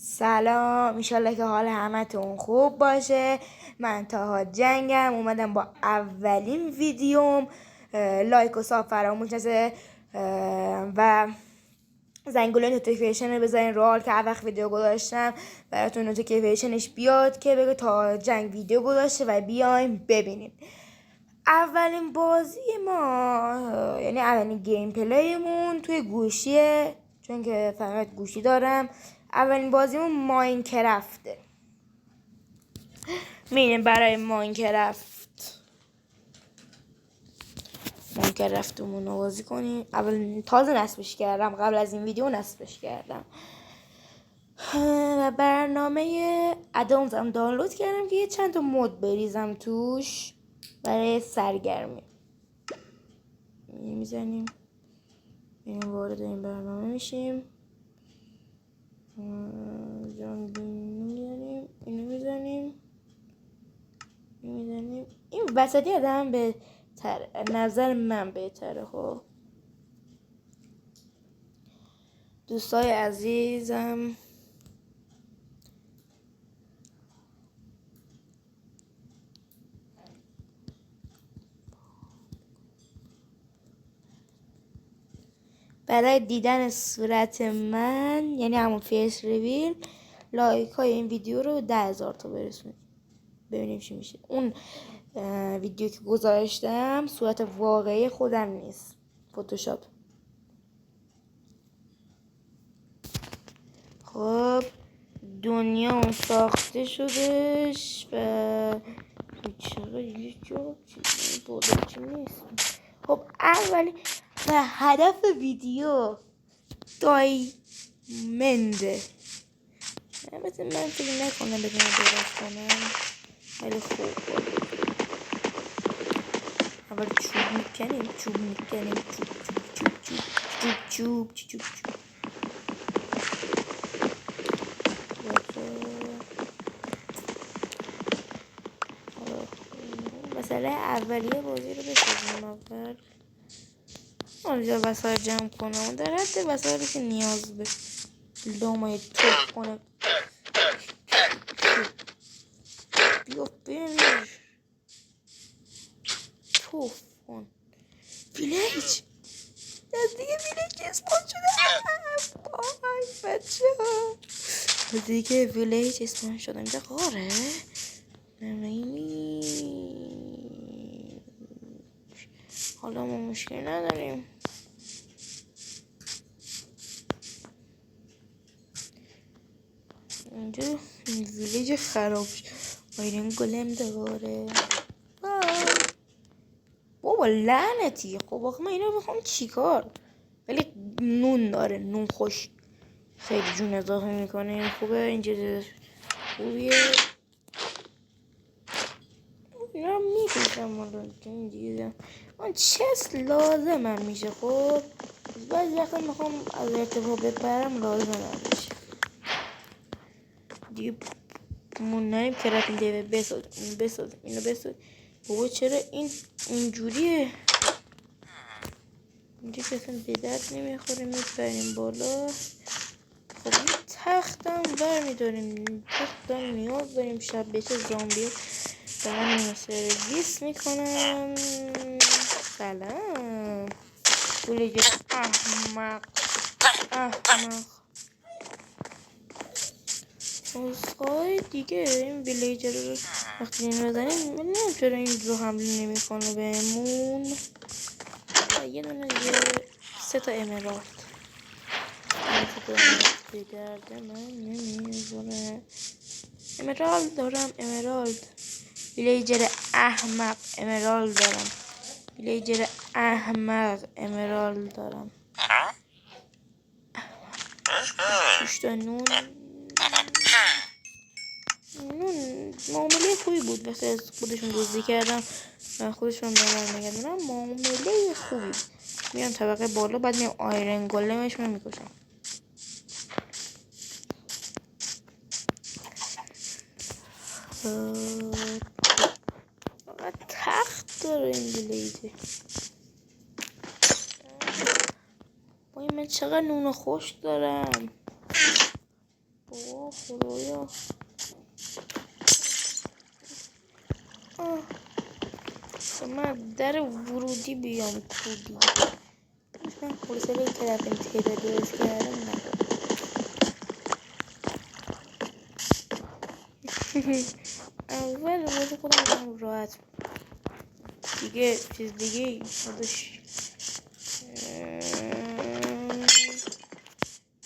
سلام، ایشالله که حال همتون خوب باشه. من تاها جنگم اومدم با اولین ویدیوم. لایک و ساب فراموش نشه و زنگوله نوتیفیکیشن رو بذارین رو حال که هر وقت ویدیو گذاشتم براتون نوتیفیکیشنش بیاد که بگه تا جنگ ویدیو گذاشته و بیایم ببینیم. اولین بازی ما یعنی اولین گیم پلیمون توی گوشیه، چون که فقط گوشی دارم. اولین بازیمون ماینکرافته. میریم برای ماینکرافتمون رو بازی کنیم. اول تازه نصبش کردم، قبل از این ویدیو نصبش کردم و برنامه ادامزم دانلود کردم که یه چند تا مود بریزم توش برای سرگرمی. میزنیم این وارد این برنامه میشیم، اینو میزنیم این وسطی آدم بهتره، نظر من بهتره. خب دوستای عزیزم، برای دیدن صورت من یعنی همون فیس ریویل لایک های این ویدیو رو 10,000 تا برسونید. ببینیم چی میشه. اون ویدیو که گذاشتم صورت واقعی خودم نیست، فتوشاپ. خب دنیا اون ساخته شدش و چرا یه جا چی نیست. خب اولی و هدف ویدیو دایمنده. البته من فکر نکنم بدون درست کنم، ولی خوب اول چوب میکنیم چوب مسئله اولیه بازی رو بسازیم. اول اونجا وسایل جمع کنم در حد وسایلی که نیاز به لامای توف کنه. بیا بمیر توف کن. ویلیج نزدیک ویلیج اسپان شده. بای بچه ها نزدیک ویلیج اسپان شده. اینجا غاره حالا ما مشکل نداریم. اینجا ویلیج خراب شد. آیرن گلم داره. بابا لعنتی. خب آخه من اینو بخوام چیکار؟ ولی نون داره، نون خوش خیلی جون اضافه میکنه. این خوبه، اینجا خوبیه. اینا میکشم مالا دیگه. من چست لازمم میشه. خب بعضی وقتا میخوام از ارتفاع بپرم، لازم میشه دیگه. موننیم که رفتیم دیگه. بساز اینو بساز. بابا چرا این اینجوریه؟ اینجا که اصلا به درد نمیخوره. میپریم بالا. خب این تختم برمیداریم. تختم نیاز داریم شب بشه زامبی دارم سرویس میکنم. سلام گولیج احمق. اوزقای دیگه این ویلیجر رو وقتی این بزنیم نمیم چرا این رو حمله نمیکنه بهمون. یه دونه دیگه 3 تا امرالد به درد من نمیزونه. امرالد دارم. امرالد ویلیجر احمق. امرالد دارم. ویلیجر احمق. امرالد دارم. 6 تا نون معامله خوبی بود. وقتی از خودشون دزدی کردم و خودشون دارم نگردونم، معامله خوبی بود. میام طبقه بالا، بعد میام آیرن گولمش میکشم. فقط تخت داره این ویلیجه. وای من چقدر نون خوش دارم. بابا خدایا. من در ورودی بیام کودی. من حوصله که رفتیم تعداد درست کردم ندارم. اول واسه خودم راحت دیگه چیز دیگه خودش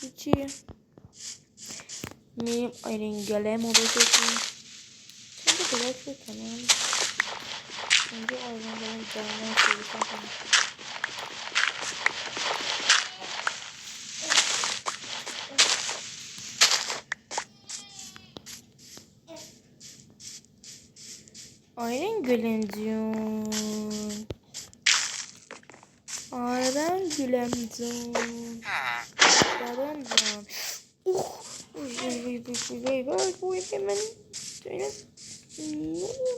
هیچی. میریم آیرین گلم رو بکشیم. چند تا بلاک بکنم اینجا آیرین گلم جمعه خیلی کنم. آیرین گلم جون، آیرین گلم جون، بابام جون. وای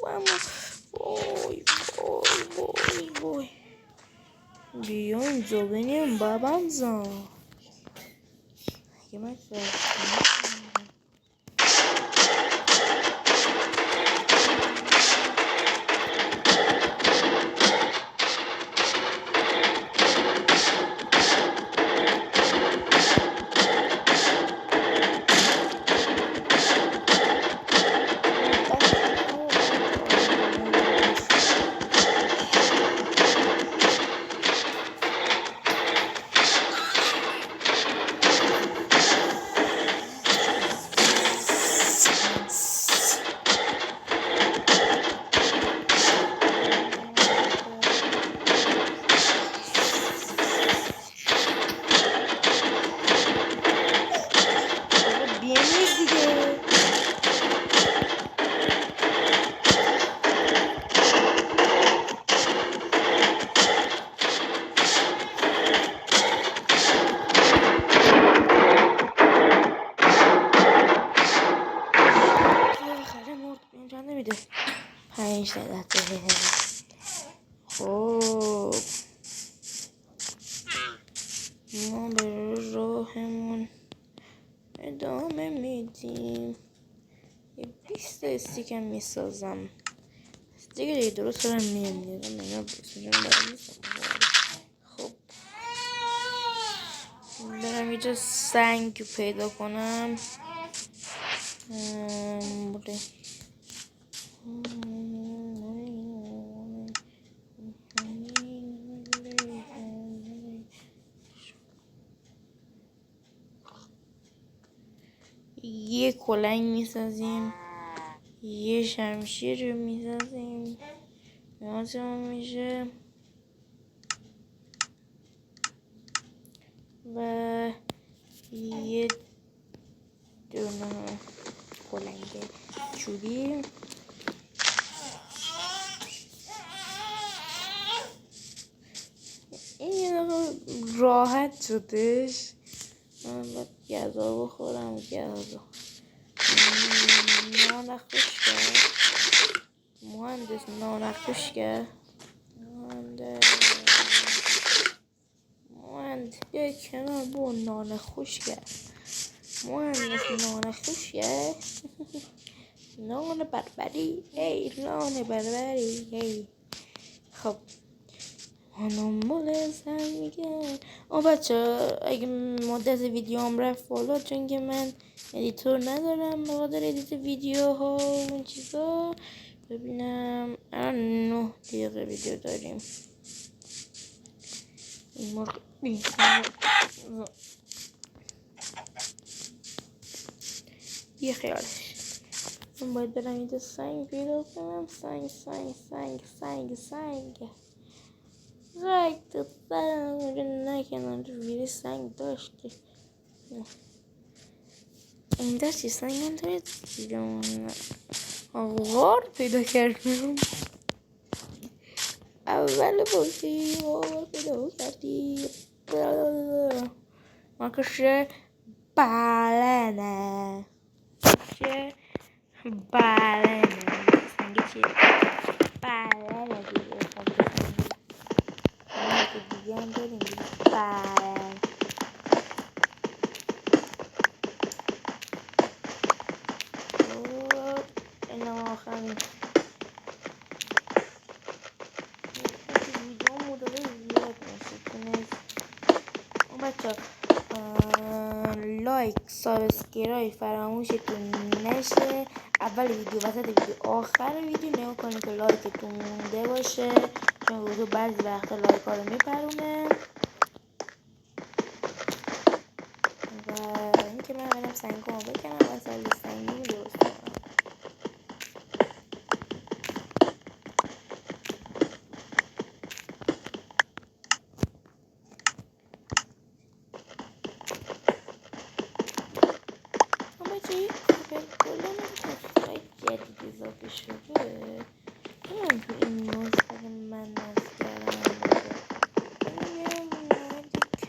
من وای بیا اینجا بینیم بابام جون. اگه من نمیده 5 دقیقه. خب ما به راهمون ادامه میدیم. یه 20 استیکم میسازم. دیگه درست دارم میمیرم. اینا بسیجون باید میسازم. خب برم یه جا سنگ پیدا کنم. بوده یه کلنگ میسازیم، یه شمشیر رو میسازیم. لازم میشه و یه دونه کلنگ چوبی. این یه دقیقه راحت شدش. من باید گذا بخورم. گذا نان خوشگه. مهندس نان خوشگه. مهندس یه کنار با نان خوشگه. مهندس نان خوشگه. نان بربری. ای نان بربری. ای خب مال زن میگه. بچه اگه مدت ویدیو هم رفت بالا چون که من ادیتور ندارم بخاطر ادیت ویدیو ها و این چیزا. ببینم الان 9 دقیقه ویدیو داریم. این مرغ یه خیالش من باید برم اینجا سنگ پیدا کنم. سنگ تو برم اونجا نکنم تو ویری سنگ داشتی. این داشتی سنگ هم دارید غار پیدا کردم. اول باشی غار پیدا کردی. ما کشه بالنه چه بالنه سنگی چیه بالنه دیگه. سنگی دیگه هم داریم بالنه. آخرین ویدیو مدل زیاد میشه اون بچه لایک سابسکرایب فراموشتون نشه. اول ویدیو وسط ویدیو آخر ویدیو نگاه کنید که لایکتون مونده باشه، چون روزو بعضی وقتا لایک ها رو میپرونه. و اینکه من برم سنگامو بکنم و سال سنگیمو درست کنم. بچه کلا نسخه جدید اضافه شده. نمیدونم تو این نسخه من نصب کردم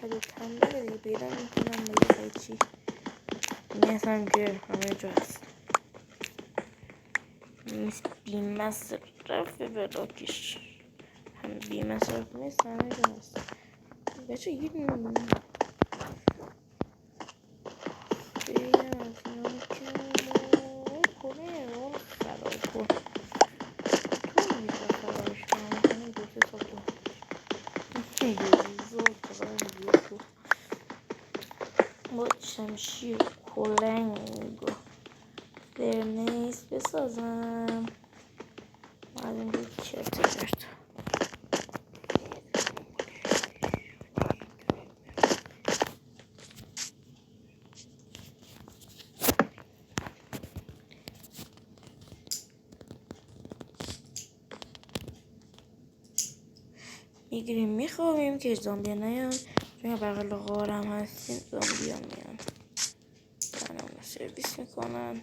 کدو تنبیل دیگه پیدا میکنم بگه چی این اصلا که همه جا هست نیست. بی مصرف بلاکش هم بی مصرف نیست، همه جا هست. بچه یه بگم از اینا که کنه رو خراب کن تو میشه خرابش کنم کنه دو سه سال تو با شمشیر کلنگ فرنیس بسازم و از این بود چرت کرد. میگیریم میخوابیم که زامبی نیان، چون بغل غارم هستیم زامبی ها میان برنامه سرویس میکنن.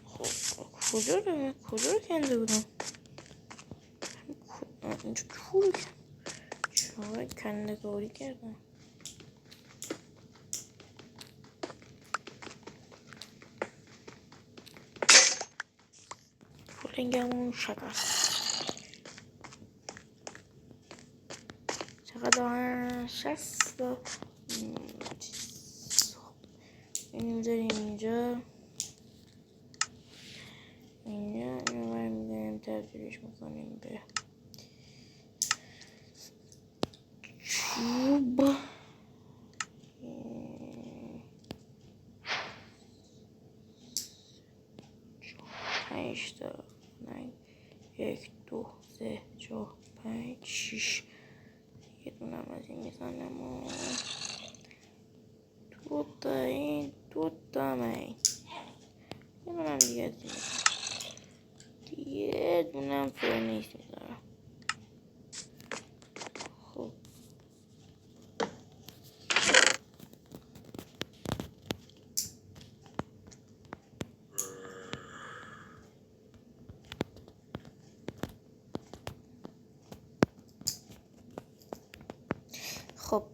خب کجا رو کنده بودم اینجا تو چرا کندگاری کردم. پولنگمون شکست. چقدر 60 این میذاریم اینجا اینو برمیداریم تبدیلش میکنیم به چوب. 5 تا 1 2 3 4 5 6 یه دونم از این میزنم و دو تا من یه دونم دیگه از این یه دونم فرنیس میذارم. خب خب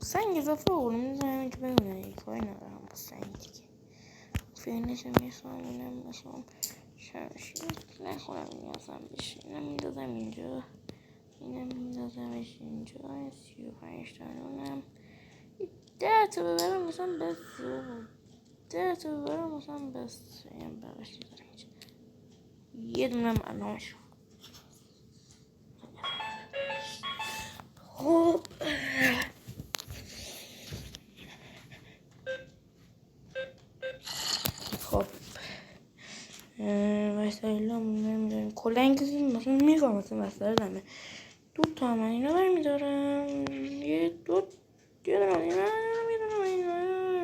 سنگ اضافه بکنم میزنم که بمونه یه کاری ندارم با سنگ دیگه. فرنیس میخوام اینم میخوام شمشیر نخورم این اصلا بشه اینم میدازم اینجا اینم میدازمش اینجا 35 تا اونم 10 تا ببرم مثلا بس 10 تا ببرم مثلا بس اینم براش دیدارم اینجا یه دونم علامش. خب وسایلام نمیدونم کلنگ مثلا میخوام مثلا وسایلمه 2 تا من اینا برمیدارم یه دارم اینا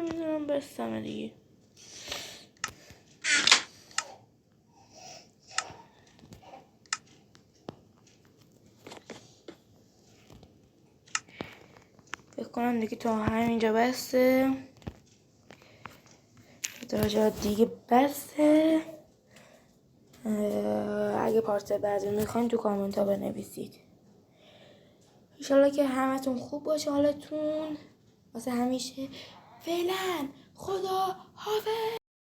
میدونم بستمه دیگه. فکر کنم دیگه تا همینجا بسته، تا جا دیگه بسته. اگه پارت بعدی میخواین تو کامنت ها بنویسید. انشالله که همتون خوب باشه حالتون واسه همیشه. فعلا خدا حافظ.